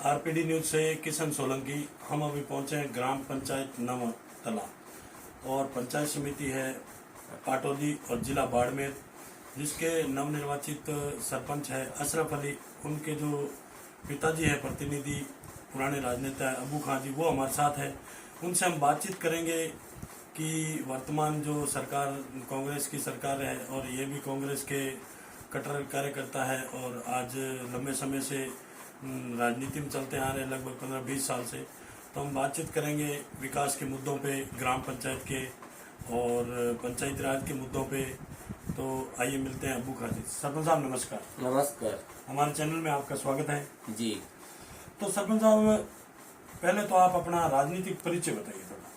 RPD news से किशन सोलंकी। हम अभी पहुंचे हैं ग्राम पंचायत नवतला और पंचायत समिति है पाटौदी और जिला बाड़मेर, जिसके नवनिर्वाचित सरपंच है अशरफ अली। उनके जो पिताजी है प्रतिनिधि पुराने राजनेता है अबू खान जी, वो हमारे साथ है। उनसे हम बातचीत करेंगे कि वर्तमान जो सरकार कांग्रेस की सरकार है और ये भी कांग्रेस के कट्टर कार्यकर्ता है और आज लंबे समय से राजनीति में चलते आ रहे हैं, लगभग 15-20 साल से। तो हम बातचीत करेंगे विकास के मुद्दों पे, ग्राम पंचायत के और पंचायती राज के मुद्दों पे। तो आइए मिलते हैं अबू खान जी। सरपंच साहब नमस्कार। नमस्कार। हमारे चैनल में आपका स्वागत है जी। तो सरपंच साहब, पहले तो आप अपना राजनीतिक परिचय बताइए थोड़ा।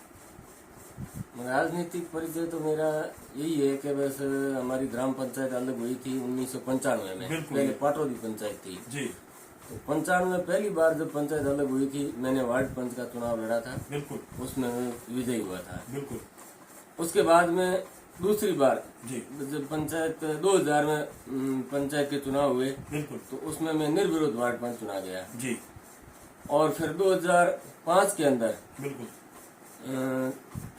राजनीतिक परिचय तो मेरा यही है कि बस हमारी ग्राम पंचायत अलग हुई थी 1995 में। पहले पाटौदी पंचायत थी जी। तो 95 में पहली बार जब पंचायत अलग हुई थी, मैंने वार्ड पंच का चुनाव लड़ा था। बिल्कुल। उसमें विजयी हुआ था। बिल्कुल। उसके बाद में दूसरी बार जी जब पंचायत 2000 में पंचायत के चुनाव हुए, बिल्कुल, तो उसमें मैं निर्विरोध वार्ड पंच चुना गया। जी। और फिर 2005 के अंदर बिल्कुल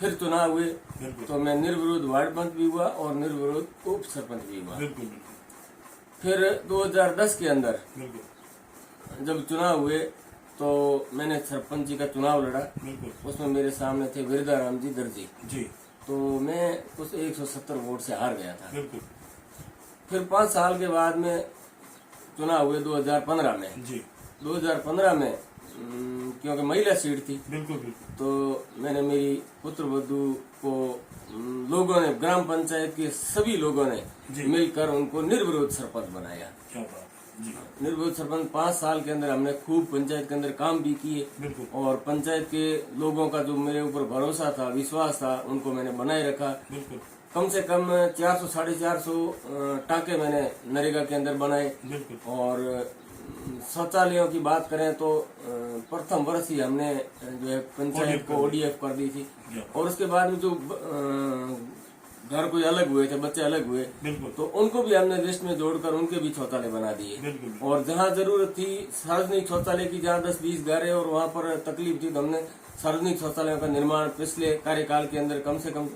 फिर चुनाव हुए, बिल्कुल, तो मैं निर्विरोध वार्ड पंच भी हुआ और निर्विरोध उप सरपंच भी हुआ। बिल्कुल बिल्कुल फिर 2010 के अंदर बिल्कुल, जब चुनाव हुए तो मैंने सरपंच जी का चुनाव लड़ा। बिल्कुल, उसमें मेरे सामने थे वीरदाराम जी दर्जी। जी। तो मैं कुछ 170 वोट से हार गया था। बिल्कुल। फिर 5 साल के बाद में चुनाव हुए 2015 में। जी। 2015 में क्योंकि महिला सीट थी, बिल्कुल बिल्कुल, तो मैंने मेरी पुत्र वधू को लोगों ने, ग्राम पंचायत के सभी लोगों ने जी। मिलकर उनको निर्विरोध सरपंच बनाया। क्या बात है। जी निर्विरोध सरपंच 5 साल के अंदर हमने खूब पंचायत के अंदर काम भी किए। बिल्कुल, और पंचायत के लोगों का जो मेरे ऊपर भरोसा था, विश्वास था, उनको मैंने बनाए रखा। बिल्कुल, कम से कम 400-450 टाके मैंने नरेगा के अंदर बनाए। बिल्कुल, और शौचालयों की बात करें तो प्रथम वर्ष ही हमने जो है पंचायत को ओडीएफ कर दी थी। और उसके बाद में जो घर कोई अलग हुए थे, बच्चे अलग हुए, बिल्कुल, तो उनको भी हमने लिस्ट में जोड़कर उनके भी शौचालय बना दिए। बिल्कुल, और जहाँ जरूरत थी सार्वजनिक शौचालय की, जहाँ 10-20 घर है और वहाँ पर तकलीफ थी, तो हमने सार्वजनिक शौचालयों का निर्माण पिछले कार्यकाल के अंदर कम से कम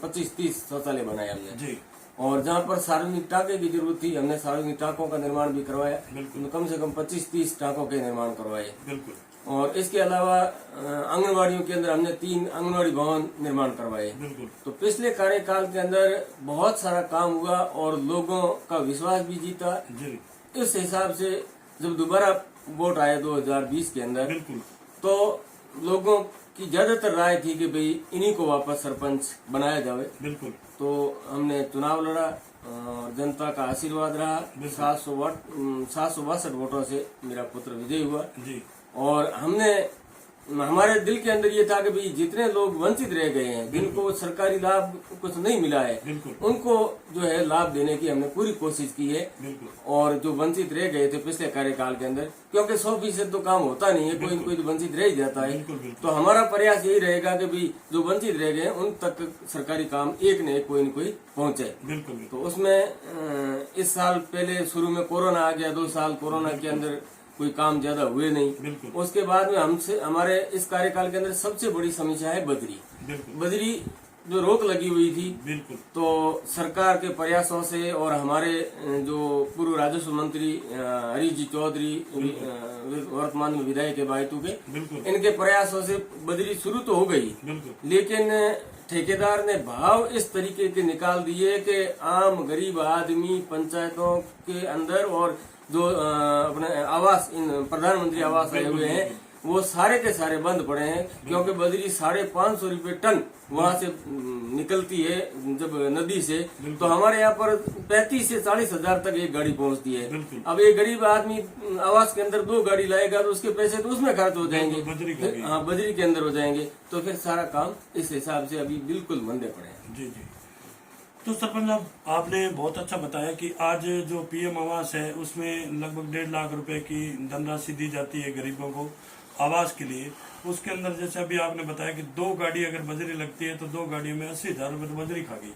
25-30 शौचालय बनाए हमने। जी। और जहाँ पर सार्वजनिक टाके की जरूरत थी, हमने सार्वजनिक टाकों का निर्माण भी करवाया। बिल्कुल, कम से कम 25-30 टाकों के निर्माण करवाए। बिल्कुल, और इसके अलावा आंगनबाड़ियों के अंदर हमने 3 आंगनबाड़ी भवन निर्माण करवाए। बिल्कुल, तो पिछले कार्यकाल के अंदर बहुत सारा काम हुआ और लोगों का विश्वास भी जीता। जी। इस हिसाब से जब दोबारा वोट आए 2020 के अंदर, बिल्कुल, तो लोगों की ज्यादातर राय थी कि भाई इन्हीं को वापस सरपंच बनाया जाए। बिल्कुल, तो हमने चुनाव लड़ा और जनता का आशीर्वाद रहा। 762 वोटों से मेरा पुत्र विजयी हुआ। जी। और हमारे दिल के अंदर ये था कि भाई जितने लोग वंचित रह गए हैं, जिनको सरकारी लाभ कुछ नहीं मिला है, बिल्कुल, उनको जो है लाभ देने की हमने पूरी कोशिश की है। बिल्कुल, और जो वंचित रह गए थे पिछले कार्यकाल के अंदर, क्योंकि 100% तो काम होता नहीं है, कोई न कोई तो वंचित रह जाता है। बिल्कुल, बिल्कुल, तो हमारा प्रयास यही रहेगा कि भाई जो वंचित रह गए हैं उन तक सरकारी काम एक न एक कोई न कोई पहुंचे। बिल्कुल, तो उसमें इस साल पहले शुरू में कोरोना आ गया, 2 साल कोरोना के अंदर कोई काम ज्यादा हुए नहीं। बिल्कुल, उसके बाद में हमारे इस कार्यकाल के अंदर सबसे बड़ी समस्या है बजरी। बिल्कुल, बजरी जो रोक लगी हुई थी, बिल्कुल, तो सरकार के प्रयासों से और हमारे जो पूर्व राजस्व मंत्री हरीश जी चौधरी, वर्तमान में विधायक है बायतू के, बिल्कुल, इनके प्रयासों से बजरी शुरू तो हो गई, बिल्कुल, लेकिन ठेकेदार ने भाव इस तरीके के निकाल दिए कि आम गरीब आदमी पंचायतों के अंदर और जो अपने आवास, इन प्रधानमंत्री आवास आए हुए हैं, वो सारे के सारे बंद पड़े हैं। क्योंकि बजरी 550 रुपए टन वहाँ से निकलती है जब नदी से, तो हमारे यहाँ पर 35 से 40 हजार तक एक गाड़ी पहुँचती है। अब एक गरीब आदमी आवास के अंदर 2 गाड़ी लाएगा तो उसके पैसे तो उसमें खर्च हो जाएंगे, हाँ बजरी के अंदर हो जाएंगे। तो फिर सारा काम इस हिसाब से अभी बिल्कुल मंदे पड़े हैं। जी जी। तो सरपंच साहब, आपने बहुत अच्छा बताया कि आज जो पीएम आवास है उसमें लगभग 1.5 लाख रुपए की धनराशि दी जाती है गरीबों को आवास के लिए। उसके अंदर जैसे अभी आपने बताया कि 2 गाड़ी अगर बजरी लगती है तो 2 गाड़ियों में 80,000 रुपए तो बजरी खा गई।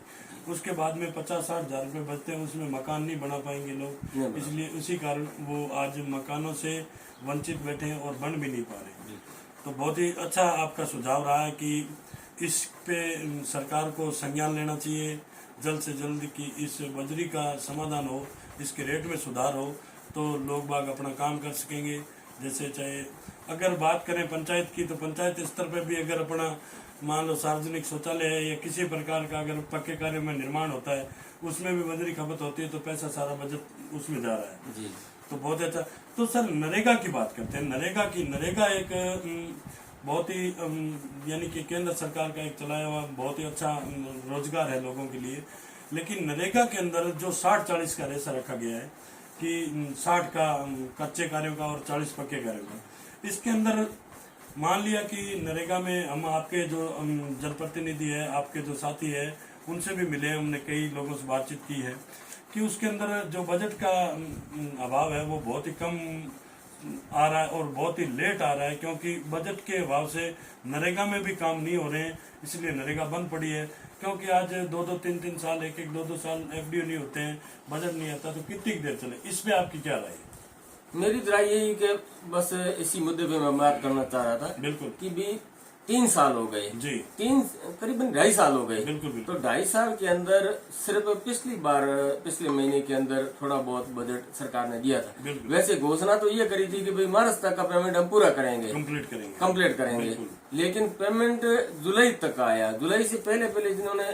उसके बाद में 50-60 हजार रुपये बचते हैं, उसमें मकान नहीं बना पाएंगे लोग, इसलिए उसी कारण वो आज मकानों से वंचित बैठे हैं और बन भी नहीं पा रहे। तो बहुत ही अच्छा आपका सुझाव रहा है कि इस पे सरकार को संज्ञान लेना चाहिए जल्द से जल्द कि इस बजरी का समाधान हो, इसके रेट में सुधार हो, तो लोग बाग अपना काम कर सकेंगे। जैसे चाहे अगर बात करें पंचायत की, तो पंचायत स्तर पर भी अगर अपना मान लो सार्वजनिक शौचालय है या किसी प्रकार का अगर पक्के कार्य में निर्माण होता है, उसमें भी बजरी खपत होती है, तो पैसा सारा बजट उसमें जा रहा है जी। तो बहुत अच्छा। तो सर नरेगा की बात करते हैं। नरेगा एक बहुत ही यानी कि केंद्र सरकार का एक चलाया हुआ बहुत ही अच्छा रोजगार है लोगों के लिए। लेकिन नरेगा के अंदर जो 60-40 का रेशा रखा गया है कि 60 का कच्चे कार्यों का और 40 पक्के कार्यों का, इसके अंदर मान लिया कि नरेगा में हम आपके जो जनप्रतिनिधि है, आपके जो साथी है, उनसे भी मिले, हमने कई लोगों से बातचीत की है कि उसके अंदर जो बजट का अभाव है वो बहुत ही कम आ रहा है और बहुत ही लेट आ रहा है, क्योंकि बजट के अभाव से नरेगा में भी काम नहीं हो रहे हैं, इसलिए नरेगा बंद पड़ी है। क्योंकि आज 2-2, 3-3 साल, 1-1, 2-2 साल एफडीओ नहीं होते हैं, बजट नहीं आता, तो कितनी देर चले? इस पे आपकी क्या राय है? मेरी राय यही कि बस इसी मुद्दे पे मैं बात करना चाह रहा था। बिल्कुल। कि भी 3 साल हो गए जी, करीबन 2.5 साल हो गए। बिल्कुल। तो 2.5 साल के अंदर सिर्फ पिछले महीने के अंदर थोड़ा बहुत बजट सरकार ने दिया था। वैसे घोषणा तो ये करी थी कि भाई मार्च तक का पेमेंट हम पूरा करेंगे, कंप्लीट करेंगे। लेकिन पेमेंट जुलाई तक आया। जुलाई से पहले जिन्होंने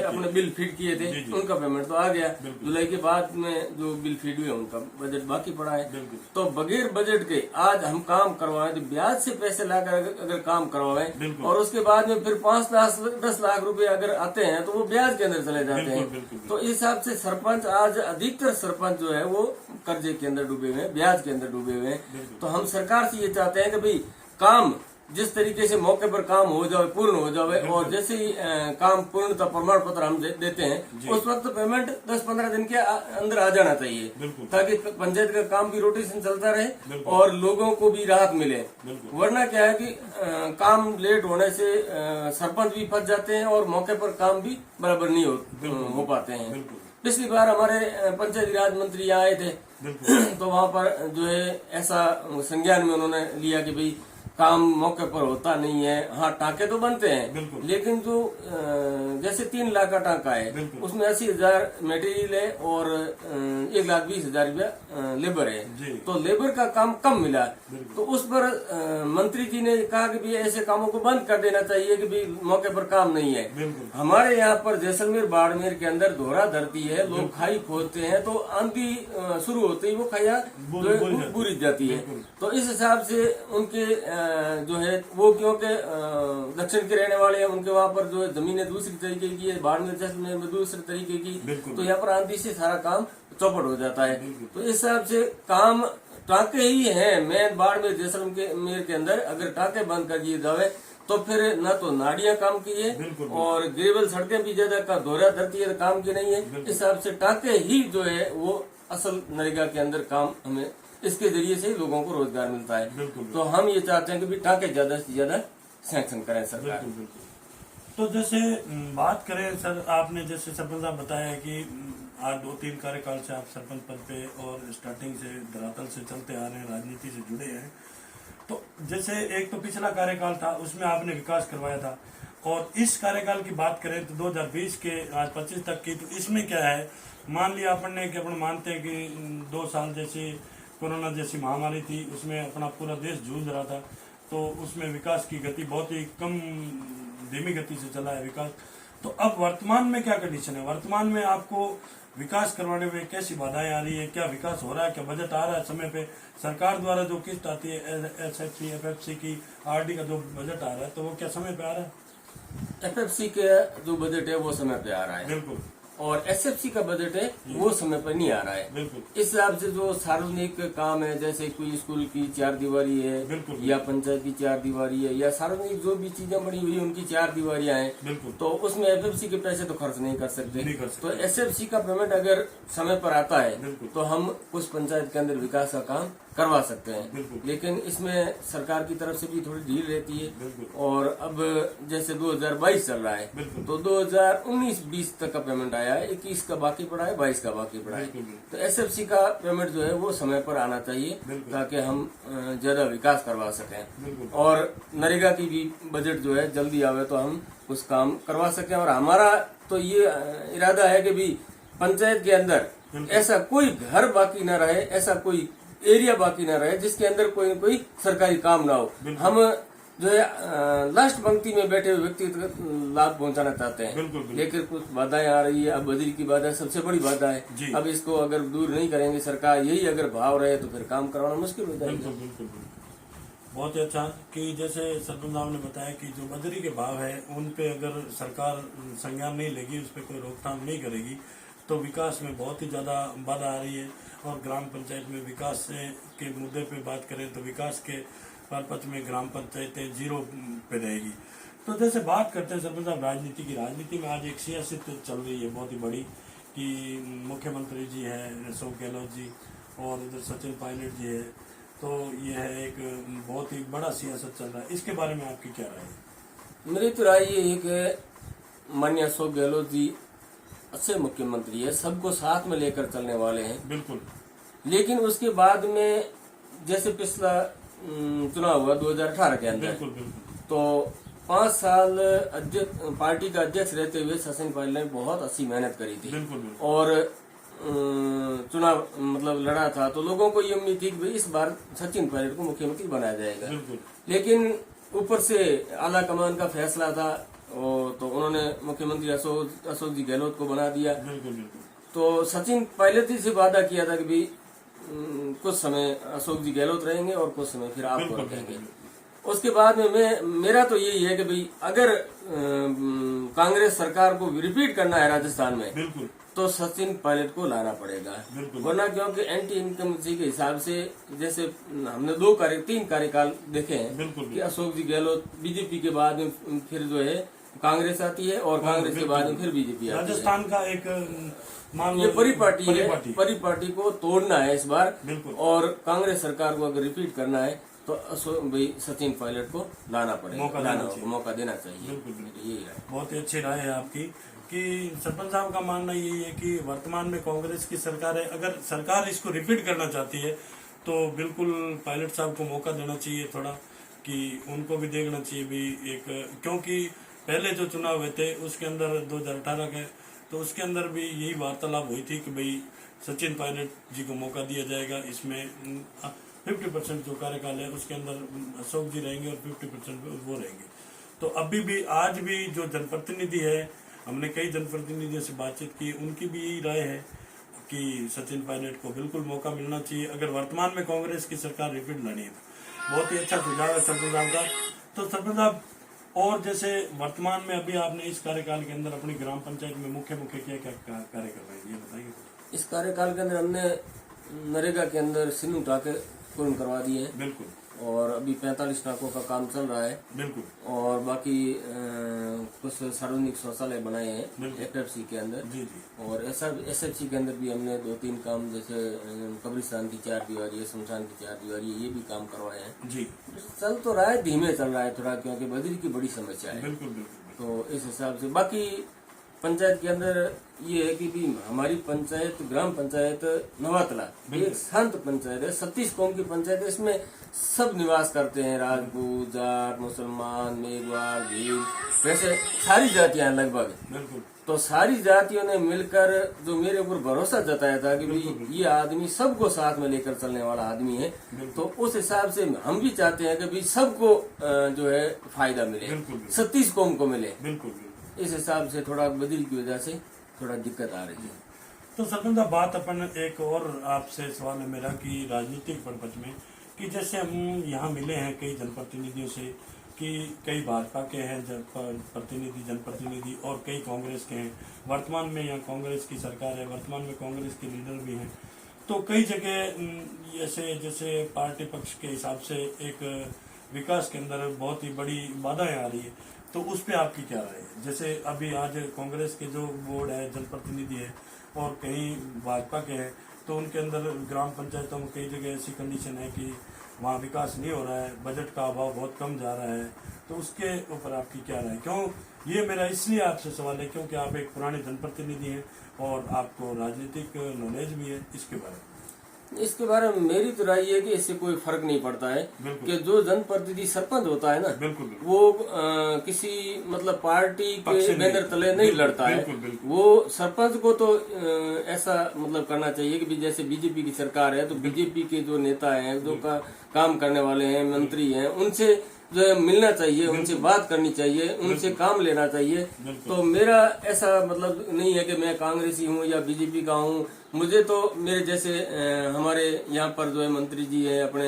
अपने बिल फीड किए थे उनका पेमेंट तो आ गया। जुलाई के बाद में जो बिल फीड हुए उनका बजट बाकी पड़ा है। तो बगैर बजट के आज हम काम करवाएं, तो ब्याज से पैसे लाकर अगर काम करवाएं और उसके बाद में फिर 5-10 लाख रुपए अगर आते हैं तो वो ब्याज के अंदर चले जाते हैं। तो इस हिसाब से सरपंच आज अधिकतर सरपंच जो है वो कर्जे के अंदर डूबे हुए हैं, ब्याज के अंदर डूबे हुए हैं। तो हम सरकार से ये चाहते हैं कि भाई काम जिस तरीके से मौके पर काम हो जाए, पूर्ण हो जाए, और जैसे ही काम पूर्णता प्रमाण पत्र हम देते हैं उस वक्त पेमेंट 10-15 दिन के अंदर आ जाना चाहिए, ताकि पंचायत का काम भी रोटेशन चलता रहे और लोगों को भी राहत मिले। वरना क्या है कि काम लेट होने से सरपंच भी फंस जाते हैं और मौके पर काम भी बराबर नहीं हो पाते हैं। पिछली बार हमारे पंचायती राज मंत्री यहाँ आए थे तो वहाँ पर जो है ऐसा संज्ञान में उन्होंने लिया कि भाई काम मौके पर होता नहीं है। हाँ, टाँके तो बनते हैं, लेकिन जो जैसे 3 लाख का टाँका है उसमें 80,000 मटेरियल है और 1,20,000 रुपया लेबर है, तो लेबर का काम कम मिला। तो उस पर मंत्री जी ने कहा कि भाई ऐसे कामों को बंद कर देना चाहिए कि भाई मौके पर काम नहीं है। हमारे यहाँ पर जैसलमेर बाड़मेर के अंदर दोहरा धरती है, लोग खाई खोदते हैं तो आंधी शुरू होते ही वो खाया बुरी जाती है। तो इस हिसाब से उनके जो है वो, क्योंकि दक्षिण के रहने वाले हैं, उनके वहाँ पर जो है जमीनें दूसरी तरीके की है, बाड़मेर जैसलमेर में दूसरे तरीके की, तो यहाँ पर आंधी से सारा काम चौपट हो जाता है। तो इस हिसाब से काम टाँके ही है। मैं बाड़मेर जैसलमेर के अंदर अगर टाँके बंद कर दिए जाए तो फिर न तो नाड़ियां काम की है और ग्रेवल सड़कें भी ज्यादा का दोहरा धरती है काम की नहीं है। इस हिसाब से टाँके ही जो है वो असल नरेगा के अंदर काम हमें इसके जरिए से लोगों को रोजगार मिलता है। तो हम ये चाहते हैं कि भी टाँके ज्यादा से ज्यादा सैंक्शन करें सरकार। तो जैसे बात करें सर, आपने जैसे सरपंच साहब बताया कि आज 2-3 कार्यकाल से आप सरपंच पद पे और स्टार्टिंग से धरातल से चलते आ रहे हैं, राजनीति से जुड़े हैं। तो जैसे एक तो पिछला कार्यकाल था उसमें आपने विकास करवाया था, और इस कार्यकाल की बात करें तो 2020 के आज 25 तक की, तो इसमें क्या है, मान लिया अपन कि अपन मानते हैं कि 2 साल जैसे कोरोना जैसी महामारी थी, उसमें अपना पूरा देश जूझ रहा था, तो उसमें विकास की गति बहुत ही कम धीमी गति से चला है विकास। तो अब वर्तमान में क्या कंडीशन है? वर्तमान में आपको विकास करवाने में कैसी बाधाएं आ रही है? क्या विकास हो रहा है? क्या बजट आ रहा है समय पे? सरकार द्वारा जो किस्त आती है SFC, FFC की, RD का जो बजट आ रहा है, तो वो क्या समय पे आ रहा है? FFC के जो बजट है वो समय पे आ रहा है, बिल्कुल, और SFC का बजट है वो समय पर नहीं आ रहा है। बिल्कुल। इस हिसाब से जो सार्वजनिक काम है, जैसे कोई स्कूल की 4 दीवारी है, या पंचायत की 4 दीवारी है, या सार्वजनिक जो भी चीजें बनी हुई है उनकी 4 दीवारियां हैं, तो उसमें FFC के पैसे तो खर्च नहीं कर सकते। तो SFC का पेमेंट अगर समय पर आता है तो हम उस पंचायत के अंदर विकास का काम करवा सकते हैं। बिल्कुल। लेकिन इसमें सरकार की तरफ से भी थोड़ी ढील रहती है। बिल्कुल। और अब जैसे 2022 चल रहा है, बिल्कुल। तो 2019-20 तक का पेमेंट आया है, 21 का बाकी पड़ा है, 22 का बाकी पड़ा है। बिल्कुल। तो SFC का पेमेंट जो है वो समय पर आना चाहिए, बिल्कुल। ताकि हम ज्यादा विकास करवा सकें। बिल्कुल। और नरेगा की भी बजट जो है जल्दी आवे तो हम कुछ काम करवा सकें। और हमारा तो ये इरादा है कि भी पंचायत के अंदर ऐसा कोई घर बाकी न रहे, ऐसा कोई एरिया बाकी न रहे जिसके अंदर कोई कोई सरकारी काम ना हो। हम जो है लास्ट पंक्ति में बैठे हुए व्यक्ति तक लाभ पहुंचाना चाहते हैं। बिल्कुल, बिल्कुल। लेकिन कुछ बाधाएं आ रही है। अब बजरी की बाधा सबसे बड़ी बाधा जी। है। अब इसको अगर दूर नहीं करेंगे सरकार, यही अगर भाव रहे तो फिर काम करवाना मुश्किल हो जाएगा। बिल्कुल बिल्कुल बिल्कुल। बहुत ही अच्छा कि जैसे सरपंच साहब ने बताया कि जो बजरी के भाव है उन पे अगर सरकार संज्ञान नहीं लेगी, उस पर कोई रोकथाम नहीं करेगी, तो विकास में बहुत ही ज़्यादा बाधा आ रही है। और ग्राम पंचायत में विकास के मुद्दे पे बात करें तो विकास के पर्पज में ग्राम पंचायतें जीरो पे रहेगी। तो जैसे बात करते हैं सरपंच साहब राजनीति की, राजनीति में आज एक सियासत चल रही है बहुत ही बड़ी कि मुख्यमंत्री जी है अशोक गहलोत जी और इधर सचिन पायलट जी है, तो ये है एक बहुत ही बड़ा सियासत चल रहा है। इसके बारे में आपकी क्या राय है? मेरी तो राय ये है कि माननीय अशोक गहलोत जी अच्छे मुख्यमंत्री है, सबको साथ में लेकर चलने वाले हैं। बिल्कुल। लेकिन उसके बाद में जैसे पिछला चुनाव हुआ 2018 के अंदर, बिल्कुल बिल्कुल। तो 5 साल पार्टी का अध्यक्ष रहते हुए सचिन पायलट ने बहुत अच्छी मेहनत करी थी। बिल्कुल बिल्कुल। और चुनाव मतलब लड़ा था, तो लोगों को ये उम्मीद थी कि भाई इस बार सचिन पायलट को मुख्यमंत्री बनाया जाएगा। बिल्कुल। लेकिन ऊपर से आला कमान का फैसला था, तो उन्होंने मुख्यमंत्री अशोक जी गहलोत को बना दिया। बिल्कुल बिल्कुल। तो सचिन पायलट ही से वादा किया था कि भाई कुछ समय अशोक जी गहलोत रहेंगे और कुछ समय फिर आपको बिल्कुल, रखेंगे। बिल्कुल। उसके बाद में मेरा तो यही है कि भाई अगर कांग्रेस सरकार को रिपीट करना है राजस्थान में, बिल्कुल तो सचिन पायलट को लाना पड़ेगा। बिल्कुल। वरना क्योंकि एंटी इनकमसी के हिसाब से जैसे हमने 3 कार्यकाल देखे हैं बिल्कुल। कि अशोक जी गहलोत बीजेपी के बाद में फिर जो है कांग्रेस आती है और कांग्रेस के बाद में फिर बीजेपी आती है। राजस्थान का एक मान लो ये परिपाटी है, परिपाटी। परिपाटी को तोड़ना है इस बार। बिल्कुल। और कांग्रेस सरकार को अगर रिपीट करना है तो भाई सचिन पायलट को लाना पड़ेगा, मौका देना चाहिए। बिल्कुल बिल्कुल। यही है। बहुत ही अच्छी राय है आपकी कि सरपंच साहब का मानना यही है कि वर्तमान में कांग्रेस की सरकार है, अगर सरकार इसको रिपीट करना चाहती है तो बिल्कुल पायलट साहब को मौका देना चाहिए थोड़ा, कि उनको भी देखना चाहिए भी एक, क्योंकि पहले जो चुनाव हुए थे उसके अंदर 2018 के, तो उसके अंदर भी यही वार्तालाप हुई थी कि भाई सचिन पायलट जी को मौका दिया जाएगा। इसमें 50% जो कार्यकाल है उसके अंदर अशोक जी रहेंगे और 50% वो रहेंगे। तो अभी भी आज भी जो जनप्रतिनिधि है, हमने कई जनप्रतिनिधियों से बातचीत की, उनकी भी यही राय है कि सचिन पायलट को बिल्कुल मौका मिलना चाहिए अगर वर्तमान में कांग्रेस की सरकार रिपीट लानी है। तो बहुत ही अच्छा सुझाव है सरपंच साहब का। तो सरपंच साहब, और जैसे वर्तमान में अभी आपने इस कार्यकाल के अंदर अपनी ग्राम पंचायत में मुख्य क्या क्या कार्य कर रहे हैं, ये बताइए। इस कार्यकाल के अंदर हमने नरेगा के अंदर सिन्नू टाके पूर्ण करवा दिए हैं। बिल्कुल। और अभी 45 टाकों का काम चल रहा है। बिल्कुल। और बाकी कुछ सार्वजनिक शौचालय बनाए हैं FFC के अंदर। जी जी। और SFC के अंदर भी हमने 2-3 काम, जैसे कब्रिस्तान की 4 दीवारी है, शमशान की 4 दीवारी है, ये भी काम करवाए हैं। जी। चल तो रहा है, धीमे चल रहा है थोड़ा, क्योंकि बजरी की बड़ी समस्या है। बिल्कुल बिल्कुल। तो इस हिसाब से बाकी पंचायत के अंदर ये है कि भी हमारी पंचायत, ग्राम पंचायत नवातला एक शांत पंचायत है, 36 कौम की पंचायत है। इसमें सब निवास करते हैं, राजपूत, जाट, मुसलमान, मेघवाल, भील, वैसे सारी जातियां लगभग। बिल्कुल। तो सारी जातियों ने मिलकर जो मेरे ऊपर भरोसा जताया था कि भाई ये आदमी सबको साथ में लेकर चलने वाला आदमी है, तो उस हिसाब से हम भी चाहते हैं कि भाई सबको जो है फायदा मिले, 36 कौम को मिले। बिल्कुल। इस हिसाब से थोड़ा बदल की वजह से थोड़ा दिक्कत आ रही है। तो सरपंच साहब, बात अपन एक और आपसे सवाल है मेरा कि राजनीतिक पर्पज में, कि जैसे हम यहाँ मिले हैं कई जनप्रतिनिधियों से, कि कई भाजपा के हैं जनप्रतिनिधि और कई कांग्रेस के हैं। वर्तमान में यहाँ कांग्रेस की सरकार है, वर्तमान में कांग्रेस के लीडर भी हैं। तो कई जगह जैसे पार्टी पक्ष के हिसाब से एक विकास के अंदर बहुत ही बड़ी बाधाएं आ रही है, तो उस पे आपकी क्या राय है? जैसे अभी आज कांग्रेस के जो बोर्ड है, जनप्रतिनिधि है और कहीं भाजपा के हैं, तो उनके अंदर ग्राम पंचायतों में कई जगह ऐसी कंडीशन है कि वहाँ विकास नहीं हो रहा है, बजट का अभाव बहुत कम जा रहा है, तो उसके ऊपर आपकी क्या राय? क्यों ये मेरा इसलिए आपसे सवाल है क्योंकि आप एक पुराने जनप्रतिनिधि हैं और आपको राजनीतिक नॉलेज भी है इसके बारे में। इसके बारे में मेरी तो राय है कि इससे कोई फर्क नहीं पड़ता है कि जो जनप्रतिनिधि सरपंच होता है ना, बिल्कुल वो किसी मतलब पार्टी के बैनर तले नहीं लड़ता है। बिल्कुल। वो सरपंच को तो ऐसा मतलब करना चाहिए कि भी जैसे बीजेपी की सरकार है तो बीजेपी के जो नेता हैं, जो काम करने वाले हैं, मंत्री हैं, उनसे जो है मिलना चाहिए, उनसे बात करनी चाहिए, उनसे काम लेना चाहिए। तो मेरा ऐसा मतलब नहीं है कि मैं कांग्रेसी हूँ या बीजेपी का हूँ। मुझे तो मेरे जैसे हमारे यहाँ पर जो है मंत्री जी है अपने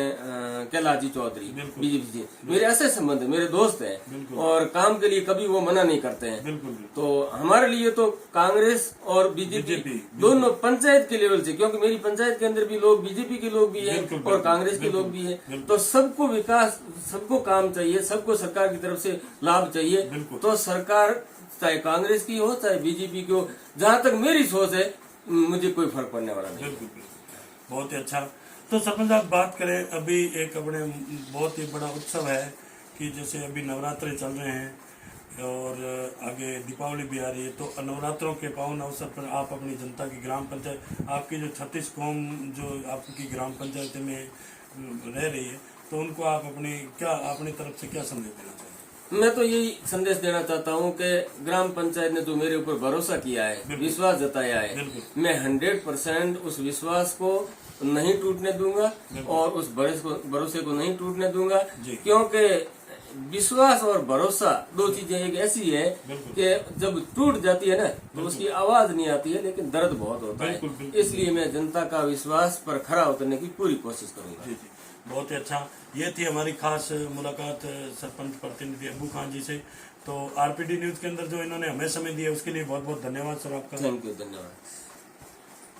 कैलाश जी चौधरी बीजेपी से मेरे ऐसे संबंध है, मेरे दोस्त हैं और काम के लिए कभी वो मना नहीं करते हैं। तो हमारे लिए तो कांग्रेस और बीजेपी दोनों पंचायत के लेवल से, क्योंकि मेरी पंचायत के अंदर भी लोग बीजेपी के लोग भी हैं और कांग्रेस के लोग भी हैं, तो सबको विकास, सबको काम चाहिए, सबको सरकार की तरफ से लाभ चाहिए। तो सरकार चाहे कांग्रेस की हो चाहे बीजेपी की हो, जहाँ तक मेरी सोच है मुझे कोई फर्क पड़ने वाला नहीं। बहुत ही अच्छा। तो सरपंच आप बात करें, अभी एक अपने बहुत ही बड़ा उत्सव है कि जैसे अभी नवरात्रे चल रहे हैं और आगे दीपावली भी आ रही है, तो नवरात्रों के पावन अवसर पर आप अपनी जनता की ग्राम पंचायत, आपकी जो 36 कौम जो आपकी ग्राम पंचायत में रह रही है, तो उनको आप अपनी तरफ से क्या संदेश देना चाहिए? मैं तो यही संदेश देना चाहता हूँ कि ग्राम पंचायत ने जो मेरे ऊपर भरोसा किया है, विश्वास जताया है, मैं 100% उस विश्वास को नहीं टूटने दूंगा और उस भरोसे को नहीं टूटने दूंगा, क्योंकि विश्वास और भरोसा दो चीजें एक ऐसी है कि जब टूट जाती है ना तो उसकी आवाज नहीं आती है, लेकिन दर्द बहुत होता है। इसलिए मैं जनता का विश्वास पर खरा उतरने की पूरी कोशिश करूंगा। बहुत ही अच्छा। ये थी हमारी खास मुलाकात सरपंच प्रतिनिधि अब्बू खान जी से। तो आरपीडी न्यूज के अंदर जो इन्होंने हमें समय दिया उसके लिए बहुत बहुत धन्यवाद सर आपका। थैंक यू, धन्यवाद।